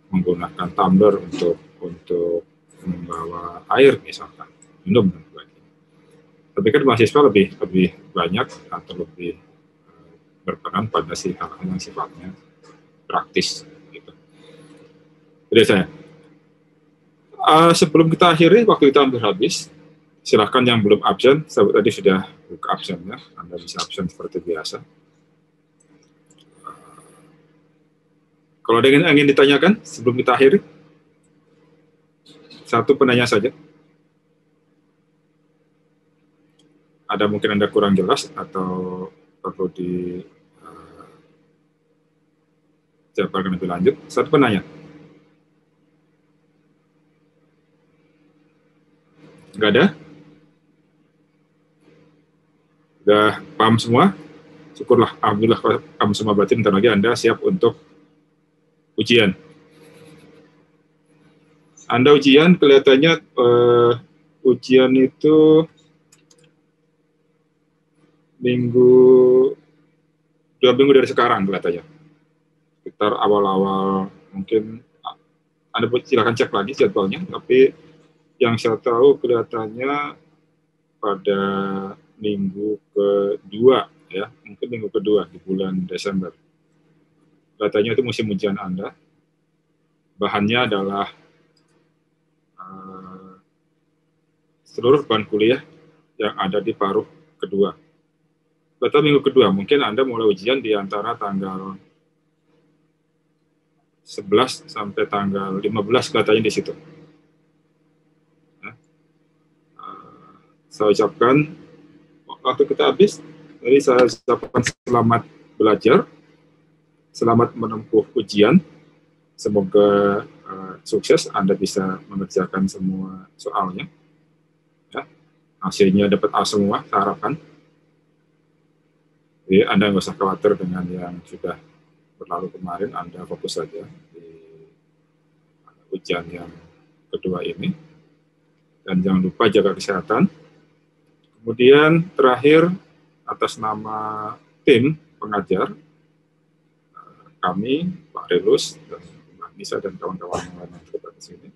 menggunakan tumbler untuk membawa air misalkan, minum dan sebagainya. Tapi kan mahasiswa lebih banyak atau lebih berperan pada hal-hal yang sifatnya praktis gitu. Jadi saya sebelum kita akhiri, waktu kita hampir habis. Silakan yang belum absen, saya tadi sudah buka absennya, Anda bisa absen seperti biasa. Kalau ada yang ingin ditanyakan sebelum kita akhiri, satu penanya saja. Ada mungkin Anda kurang jelas atau perlu dijabarkan lebih lanjut. Satu penanya. Nggak ada? Sudah paham semua? Syukurlah, alhamdulillah paham semua, berarti bentar lagi Anda siap untuk ujian. Anda ujian kelihatannya ujian itu dua minggu dari sekarang kelihatannya. Sekitar awal-awal mungkin Anda silakan cek lagi jadwalnya, tapi yang saya tahu kelihatannya pada minggu kedua ya, mungkin minggu kedua di bulan Desember. Katanya itu musim ujian Anda. Bahannya adalah seluruh bahan kuliah yang ada di paruh kedua. Betul, minggu kedua, mungkin Anda mulai ujian di antara tanggal 11 sampai tanggal 15 katanya di situ. Saya ucapkan, waktu kita habis, jadi saya ucapkan selamat belajar, selamat menempuh ujian, semoga sukses, Anda bisa mengerjakan semua soalnya. Ya, hasilnya dapat A semua, saya harapkan. Jadi Anda nggak usah khawatir dengan yang sudah berlalu kemarin, Anda fokus saja di ujian yang kedua ini. Dan jangan lupa jaga kesehatan. Kemudian terakhir, atas nama tim pengajar, kami, Pak Relus, dan Mbak Nisa, dan kawan-kawan yang lain yang terlibat di sini,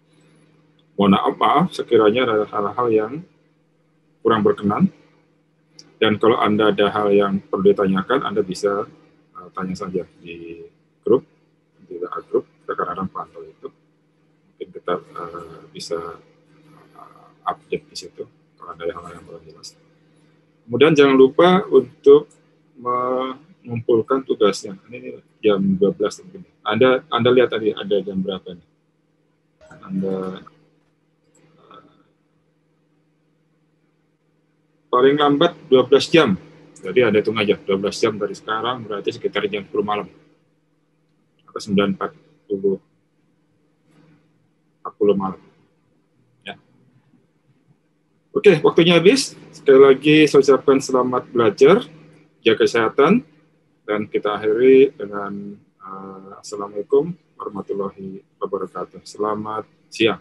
mohon maaf sekiranya ada hal-hal yang kurang berkenan. Dan kalau Anda ada hal yang perlu ditanyakan, Anda bisa tanya saja di grup, di WA grup, kita kadang pantau itu. Mungkin kita bisa update di situ, kalau ada hal yang belum jelas. Kemudian jangan lupa untuk mengumpulkan tugasnya. Ini jam 12 mungkin. Anda lihat tadi ada jam berapa nih? Anda paling lambat 12 jam. Jadi Anda hitung aja, 12 jam dari sekarang berarti sekitar jam 10 malam. Atau 9.40 malam. Ya. Oke, waktunya habis. Sekali lagi saya ucapkan selamat belajar, jaga kesehatan, dan kita akhiri dengan Assalamualaikum warahmatullahi wabarakatuh. Selamat siang.